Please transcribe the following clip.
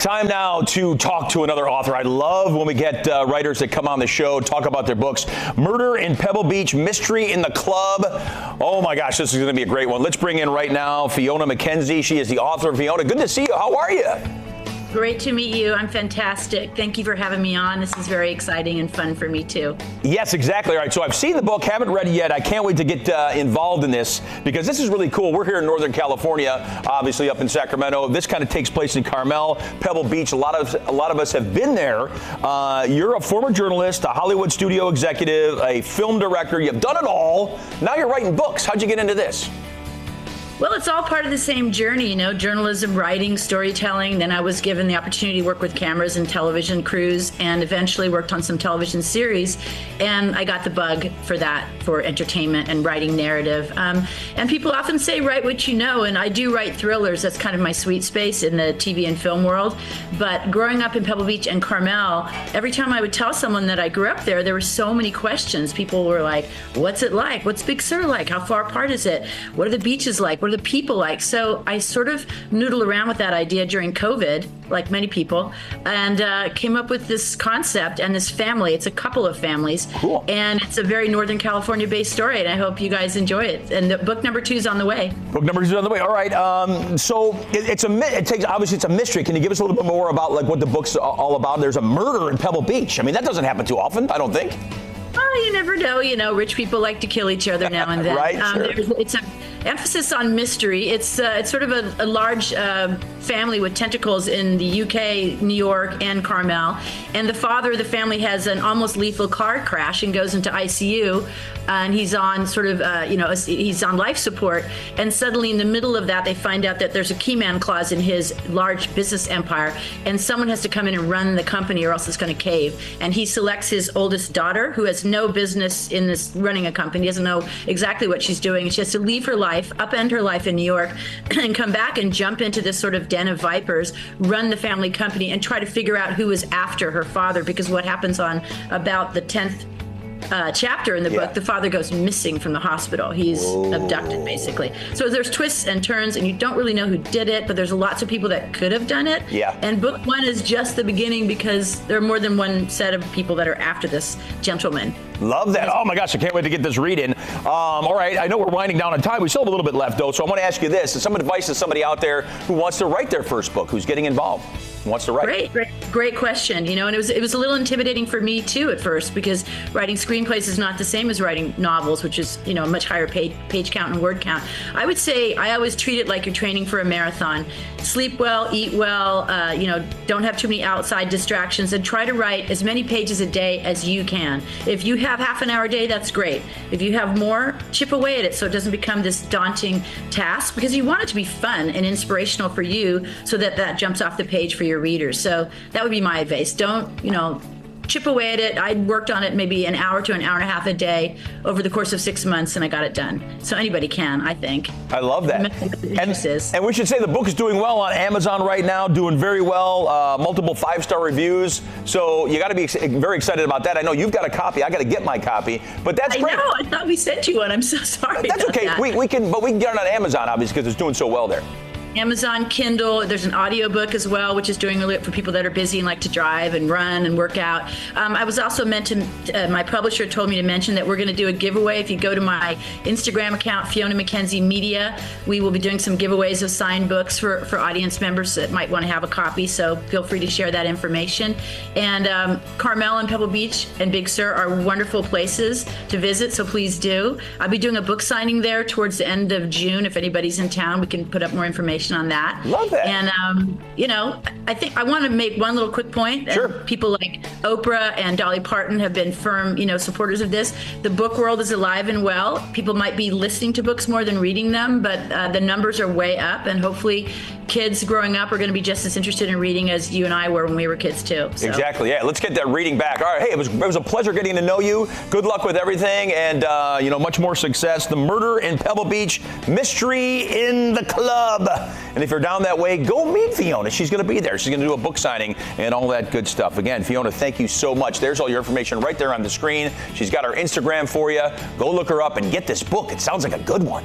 Time now to talk to another author. I love when we get writers that come on the show, talk about their books. Sur and Pebble Beach, Mystery in the Club. Oh my gosh, this is going to be a great one. Let's bring in right now Fiona Mackenzie. She is the author. Fiona, good to see you. How are you? Great to meet you. I'm fantastic. Thank you for having me on. This is very exciting and fun for me too. Yes, exactly. All right, so I've seen the book, haven't read it yet. I can't wait to get involved in this because this is really cool. We're here in Northern California, obviously up in Sacramento. This kind of takes place in Carmel, Pebble Beach. A lot of us have been there. You're a former journalist, a Hollywood studio executive, a film director. You've done it all. Now you're writing books. How'd you get into this? Well, it's all part of the same journey, journalism, writing, storytelling. Then I was given the opportunity to work with cameras and television crews and eventually worked on some television series. And I got the bug for that, for entertainment and writing narrative. And people often say, write what you know. And I do write thrillers. That's kind of my sweet space in the TV and film world. But growing up in Pebble Beach and Carmel, every time I would tell someone that I grew up there, there were so many questions. People were like, what's it like? What's Big Sur like? How far apart is it? What are the beaches like? What are the people like? So I sort of noodled around with that idea during COVID, like many people, and came up with this concept and this family. It's a couple of families. Cool. And it's a very Northern California-based story, and I hope you guys enjoy it. And the book number 2 is on the way. Book number 2 is on the way. All right. So obviously it's a mystery. Can you give us a little bit more about like what the book's all about? There's a murder in Pebble Beach. I mean, that doesn't happen too often, I don't think. Well, you never know. Rich people like to kill each other now and then. Right, sure. It's an emphasis on mystery. It's sort of a large family with tentacles in the UK, New York, and Carmel. And the father of the family has an almost lethal car crash and goes into ICU. And he's on he's on life support. And suddenly in the middle of that, they find out that there's a key man clause in his large business empire. And someone has to come in and run the company or else it's going to cave. And he selects his oldest daughter, who has no business in this running a company, doesn't know exactly what she's doing. She has to leave her life, upend her life in New York, and come back and jump into this sort of den of vipers, run the family company, and try to figure out who is after her father. Because what happens on about the 10th chapter in the book, the father goes missing from the hospital. He's abducted, basically. So there's twists and turns, and you don't really know who did it, but there's lots of people that could have done it. Yeah. And book 1 is just the beginning because there are more than one set of people that are after this gentleman. Love that. Oh my gosh, I can't wait to get this read in. All right, I know we're winding down on time. We still have a little bit left, though, so I want to ask you this. Some advice to somebody out there who wants to write their first book, who's getting involved, who wants to write. Great question. And it was a little intimidating for me, too, at first, because writing screenplays is not the same as writing novels, which is, a much higher page count and word count. I would say I always treat it like you're training for a marathon. Sleep well, eat well, don't have too many outside distractions, and try to write as many pages a day as you can. If you have half an hour a day, that's great. If you have more, chip away at it so it doesn't become this daunting task, because you want it to be fun and inspirational for you so that jumps off the page for your readers. So that would be my advice. Don't, chip away at it. I worked on it maybe an hour to an hour and a half a day over the course of 6 months, and I got it done. So anybody can, I think. I love that. And we should say the book is doing well on Amazon right now, doing very well, multiple 5-star reviews. So you got to be very excited about that. I know you've got a copy. I got to get my copy, but that's great. I know. I thought we sent you one. I'm so sorry. That's okay. That. We can get it on Amazon, obviously, because it's doing so well there. Amazon Kindle. There's an audiobook as well, which is doing really for people that are busy and like to drive and run and work out. I was also meant to, my publisher told me to mention that we're going to do a giveaway. If you go to my Instagram account, Fiona Mackenzie Media, we will be doing some giveaways of signed books for audience members that might want to have a copy. So feel free to share that information. And Carmel and Pebble Beach and Big Sur are wonderful places to visit, so please do. I'll be doing a book signing there towards the end of June. If anybody's in town, we can put up more information on that. Love that. And, I think I want to make one little quick point. Sure. People like Oprah and Dolly Parton have been firm, supporters of this. The book world is alive and well. People might be listening to books more than reading them, but the numbers are way up, and hopefully kids growing up are going to be just as interested in reading as you and I were when we were kids too. So. Exactly. Yeah. Let's get that reading back. All right. Hey, it was a pleasure getting to know you. Good luck with everything, and much more success. The Murder in Pebble Beach, Mystery in the Club. And if you're down that way, go meet Fiona. She's going to be there. She's going to do a book signing and all that good stuff. Again, Fiona, thank you so much. There's all your information right there on the screen. She's got her Instagram for you. Go look her up and get this book. It sounds like a good one.